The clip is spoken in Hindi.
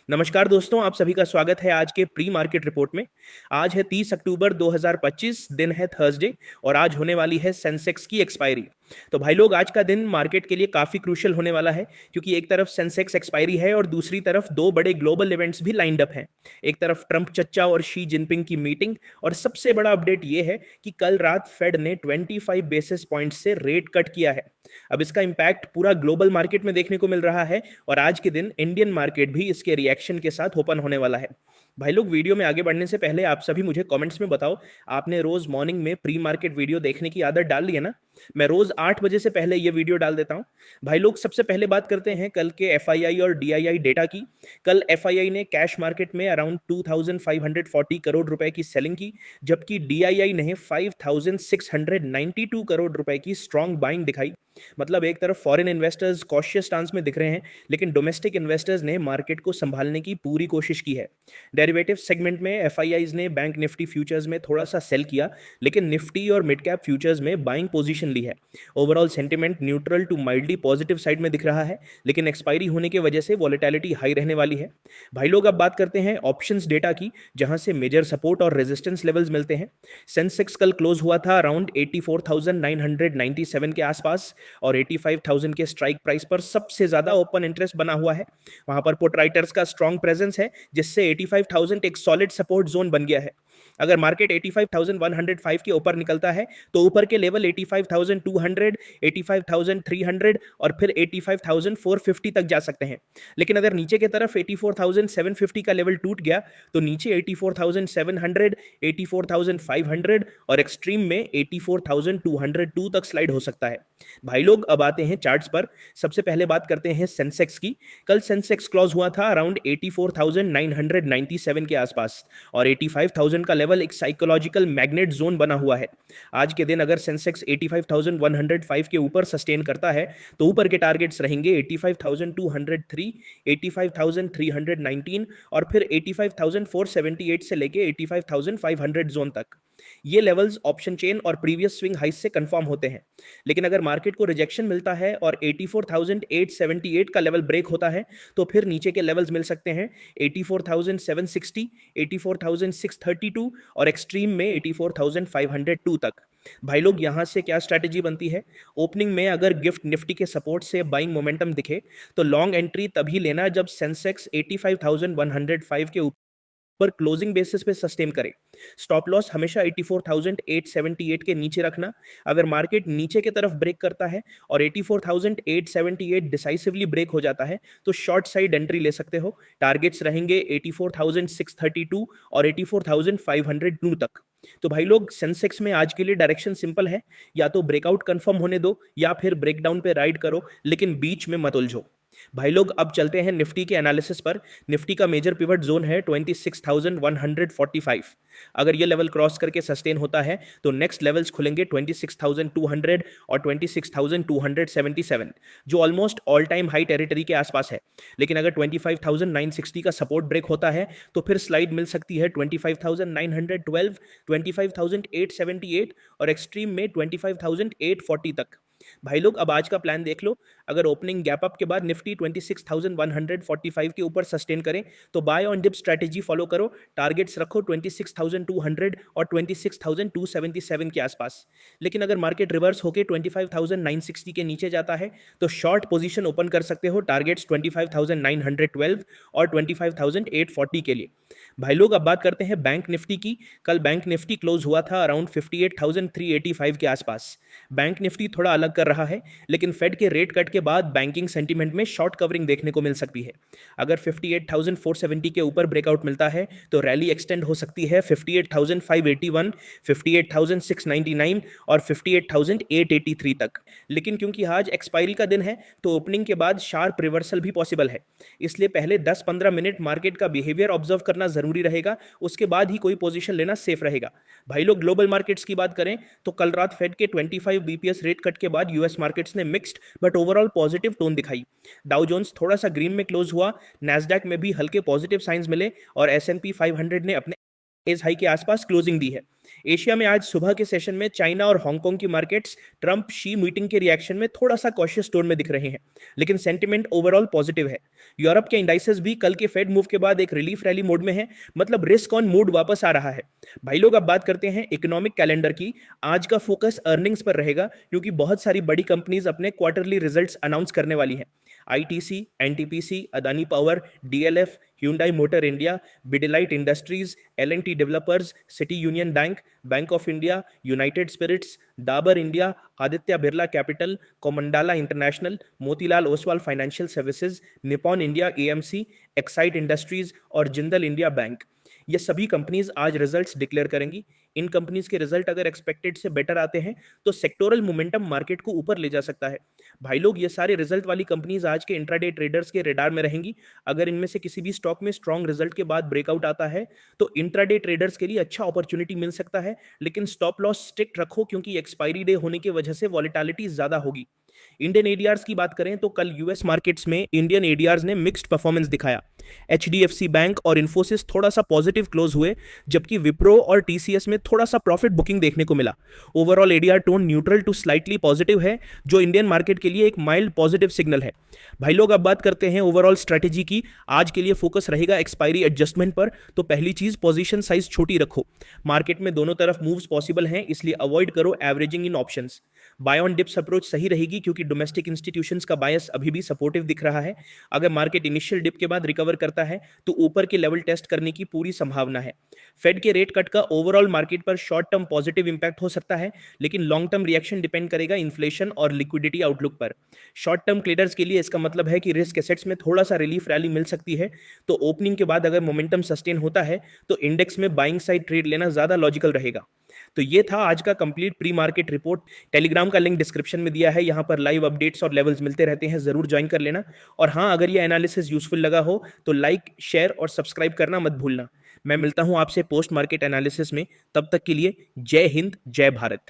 नमस्कार दोस्तों, आप सभी का स्वागत है आज के प्री मार्केट रिपोर्ट में। आज है 30 अक्टूबर 2025, दिन है थर्सडे और आज होने वाली है सेंसेक्स की एक्सपायरी। तो भाई लोग, आज का दिन मार्केट के लिए काफ़ी क्रूशियल होने वाला है, क्योंकि एक तरफ सेंसेक्स एक्सपायरी है और दूसरी तरफ दो बड़े ग्लोबल इवेंट्स भी लाइंड अप हैं। एक तरफ ट्रंप चच्चा और शी जिनपिंग की मीटिंग, और सबसे बड़ा अपडेट ये है कि कल रात फेड ने 25 बेसिस पॉइंट से रेट कट किया है। अब इसका इम्पैक्ट पूरा ग्लोबल मार्केट में देखने को मिल रहा है और आज के दिन इंडियन मार्केट भी इसके रिएक्शन के साथ ओपन होने वाला है। भाई लोग, वीडियो में आगे बढ़ने से पहले आप सभी मुझे कमेंट्स में बताओ, आपने रोज मॉर्निंग में प्री मार्केट वीडियो देखने की आदत डाल ली है ना? मैं रोज 8 बजे से पहले ये वीडियो डाल देता हूं। भाई लोग, सबसे पहले बात करते हैं कल के एफआईआई और डीआईआई डेटा की। कल एफआईआई ने कैश मार्केट में अराउंड 2540 करोड़ रुपए की सेलिंग की, जबकि डीआईआई ने 5692 करोड़ रुपए की स्ट्रॉन्ग बाइंग दिखाई। मतलब एक तरफ फॉरेन इन्वेस्टर्स कॉशियस स्टांस में दिख रहे हैं, लेकिन डोमेस्टिक इन्वेस्टर्स ने मार्केट को संभालने की पूरी कोशिश की है। डेरिवेटिव सेगमेंट में एफआईआईज ने बैंक निफ्टी फ्यूचर्स में थोड़ा सा सेल किया, लेकिन निफ्टी और मिड कैप फ्यूचर्स में बाइंग पोजीशन ली है। Overall sentiment neutral to mildly positive side में दिख रहा है, लेकिन एक्सपायरी होने की वजह से वॉलेटिलिटी हाई रहने वाली है। भाई लोग, अब बात करते हैं ऑप्शंस डेटा की, जहां से मेजर सपोर्ट और रेजिस्टेंस लेवल्स मिलते हैं। सेंसेक्स कल क्लोज हुआ था अराउंड 84,997 के आसपास, और 85,000 के स्ट्राइक प्राइस पर सबसे ज्यादा ओपन इंटरेस्ट बना हुआ है। वहां पर पुट राइटर्स का स्ट्रॉन्ग प्रेजेंस है, जिससे 85,000 एक सॉलिड सपोर्ट जोन बन गया है। अगर मार्केट 85,105 के ऊपर निकलता है तो ऊपर के लेवल 85,200, 85,300 और फिर 85,450 तक जा सकते हैं। लेकिन अगर नीचे की तरफ 84,750 का लेवल टूट गया तो नीचे 84,700, 84,500 और एक्सट्रीम में 84,202 तक स्लाइड हो सकता है। भाई लोग, अब आते हैं चार्ट्स पर। सबसे पहले बात करते हैं सेंसेक्स की। कल सेंसेक्स क्लोज हुआ था अराउंड 84,997 के आसपास, और 85,000 का लेवल एक साइकोलॉजिकल मैग्नेट जोन बना हुआ है। आज के दिन अगर सेंसेक्स 85,105 के ऊपर सस्टेन करता है तो ऊपर के टारगेट्स रहेंगे 85,203, 85,319 और फिर 85,478 से लेके 85,500 जोन तक। ये लेवल्स ऑप्शन चेन और प्रीवियस स्विंग हाइस से कंफर्म होते हैं। लेकिन अगर मार्केट को रिजेक्शन मिलता है और 84,878 का लेवल ब्रेक होता है तो फिर नीचे के लेवल्स मिल सकते हैं 84,760, 84,632 और एक्सट्रीम में 84,502 तक। भाई लोग, यहां से क्या स्ट्रैटेजी बनती है? ओपनिंग में अगर गिफ्ट निफ्टी के सपोर्ट से बाइंग मोमेंटम दिखे तो लॉन्ग एंट्री तभी लेना जब सेंसेक्स 85,105 के पर क्लोजिंग बेसिस पे सस्टेन करे। स्टॉप लॉस हमेशा 84,878 के नीचे रखना। अगर मार्केट नीचे की तरफ ब्रेक करता है और 84,878 डिसाइसिवली ब्रेक हो जाता है तो शॉर्ट साइड एंट्री ले सकते हो। टारगेट्स रहेंगे 84,632 और 84,502 तक। तो भाई लोग, सेंसेक्स में आज के लिए डायरेक्शन सिंपल है, या तो ब्रेकआउट कंफर्म होने दो या फिर ब्रेकडाउन पे राइड करो, लेकिन बीच में मत उलझो। भाई लोग, अब चलते हैं निफ्टी के एनालिसिस पर। निफ्टी का मेजर पिवट जोन है 26,145। अगर ये लेवल क्रॉस करके सस्टेन होता है तो नेक्स्ट लेवल्स खुलेंगे 26,200 और 26,277, जो almost all time high territory के आसपास है। लेकिन अगर 25,960 का सपोर्ट ब्रेक होता है तो फिर स्लाइड मिल सकती है 25,912, 25,878 और एक्सट्रीम में 25,840 तक। भाई लोग, अब आज का प्लान देख लो। अगर ओपनिंग गैप अप के बाद निफ्टी 26,145 के ऊपर सस्टेन करें तो buy on dip strategy follow करो। टारगेट्स रखो 26,200 और 26,277 के आसपास। लेकिन अगर मार्केट रिवर्स होकर 25,960 के नीचे जाता है तो शॉर्ट पोजीशन ओपन कर सकते हो। टारगेट्स 25,912 और 25,840 के लिए। भाई लोग, अब बात करते हैं बैंक निफ्टी की। कल बैंक निफ्टी क्लोज हुआ था अराउंड 58,385 के आसपास। बैंक निफ्टी थोड़ा अलग कर रहा है, लेकिन फेड के रेट कट के बाद बैंकिंग सेंटीमेंट में शॉर्ट कवरिंग देखने को मिल सकती है। अगर 58,470 के ऊपर ब्रेकआउट मिलता है तो रैली एक्सटेंड हो सकती है 58,581, 58,699 और 58,883 तक। लेकिन क्योंकि आज एक्सपायरी का दिन है तो ओपनिंग के बाद शार्प रिवर्सल भी पॉसिबल है, इसलिए पहले 10-15 मिनट मार्केट का बिहेवियर ऑब्जर्व करना जरूरी रहेगा। उसके बाद ही कोई पोजीशन लेना सेफ रहेगा। भाई लोग, ग्लोबल मार्केट्स की बात करें तो कल रात फेड के 25 बीपीएस रेट कट के बाद यूएस मार्केट्स ने mixed but overall positive tone दिखाई। डाउ जोन्स थोड़ा सा ग्रीन में क्लोज हुआ, नैस्डैक में भी हल्के पॉजिटिव साइंस मिले और एसएनपी 500 ने अपने इस हाई के आसपास क्लोजिंग दी है। एशिया में आज सुबह के सेशन में चाइना और हांगकांग की मार्केट्स ट्रंप शी मीटिंग के रिएक्शन में थोड़ा सा कॉशियस टोन में दिख रहे हैं, लेकिन सेंटिमेंट ओवरऑल पॉजिटिव है। यूरोप के इंडाइसेस भी कल के फेड मूव के बाद एक रिलीफ रैली मोड में है, मतलब रिस्क ऑन मूड वापस आ रहा है। भाई लोग, अब बात करते हैं इकोनॉमिक कैलेंडर की। आज का फोकस अर्निंग्स पर रहेगा, क्योंकि बहुत सारी बड़ी कंपनीज अपने क्वार्टरली रिजल्ट्स अनाउंस करने वाली हैं। ITC, NTPC, Adani power, DLF, Hyundai motor India, Pidilite industries, L&T developers, city union bank, bank of India, united spirits, Dabur India, Aditya Birla capital, कोमंडाला international, Motilal Oswal financial services, Nippon India AMC, Exide industries और जिंदल इंडिया बैंक, ये सभी कंपनीज आज रिजल्ट्स डिक्लेयर करेंगी। इन कंपनीज के रिजल्ट अगर एक्सपेक्टेड से बेटर आते हैं तो सेक्टोरल मोमेंटम मार्केट को ऊपर ले जा सकता है। भाई लोग, ये सारे रिजल्ट वाली कंपनीज आज के इंट्राडे ट्रेडर्स के रेडार में रहेंगी। अगर इनमें से किसी भी स्टॉक में स्ट्रॉन्ग रिजल्ट के बाद ब्रेकआउट आता है तो इंट्राडे ट्रेडर्स के लिए अच्छा अपॉर्चुनिटी मिल सकता है, लेकिन स्टॉप लॉस स्ट्रिक्ट रखो, क्योंकि एक्सपायरी डे होने की वजह से वॉलेटिलिटी ज्यादा होगी। इंडियन एडीआर्स की बात करें तो कल यूएस मार्केट्स में इंडियन एडीआर्स ने मिक्स्ड परफॉर्मेंस दिखाया। एचडीएफसी बैंक और इन्फोसिस थोड़ा सा पॉजिटिव क्लोज हुए, जबकि विप्रो और टीसीएस में थोड़ा सा प्रॉफिट बुकिंग देखने को मिला। Overall ADR tone neutral to slightly positive है, जो इंडियन मार्केट के लिए एक माइल्ड पॉजिटिव सिग्नल है। भाई लोग, अब बात करते हैं ओवरऑल स्ट्रेटेजी की। आज के लिए फोकस रहेगा एक्सपायरी एडजस्टमेंट पर। तो पहली चीज, पोजीशन साइज छोटी रखो। मार्केट में दोनों तरफ मूव्स पॉसिबल हैं, इसलिए अवॉइड करो averaging in options. Buy on dips approach सही रहेगी, क्योंकि डोमेस्टिक इंस्टीट्यूशंस का बायस अभी भी सपोर्टिव दिख रहा है। अगर मार्केट इनिशियल डिप के बाद रिकवर करता है तो ऊपर के लेवल टेस्ट करने की पूरी संभावना है। फेड के रेट कट का ओवरऑल मार्केट पर शॉर्ट टर्म पॉजिटिव इंपैक्ट हो सकता है, लेकिन लॉन्ग टर्म रिएक्शन डिपेंड करेगा इन्फ्लेशन और लिक्विडिटी आउटलुक पर। शॉर्ट टर्म ट्रेडर्स के लिए इसका मतलब है कि रिस्क एसेट्स में थोड़ा सा रिलीफ रैली मिल सकती है। तो ओपनिंग के बाद अगर मोमेंटम सस्टेन होता है तो इंडेक्स में बाइंग साइड ट्रेड लेना ज्यादा लॉजिकल रहेगा। तो ये था आज का complete pre market report. Telegram का लिंक डिस्क्रिप्शन में दिया है, यहाँ पर लाइव अपडेट्स और लेवल्स मिलते रहते हैं, जरूर ज्वाइन कर लेना। और हाँ, अगर ये एनालिसिस यूजफुल लगा हो तो लाइक, शेयर और सब्सक्राइब करना मत भूलना। मैं मिलता हूँ आपसे पोस्ट मार्केट एनालिसिस में। तब तक के लिए जय हिंद, जय भारत।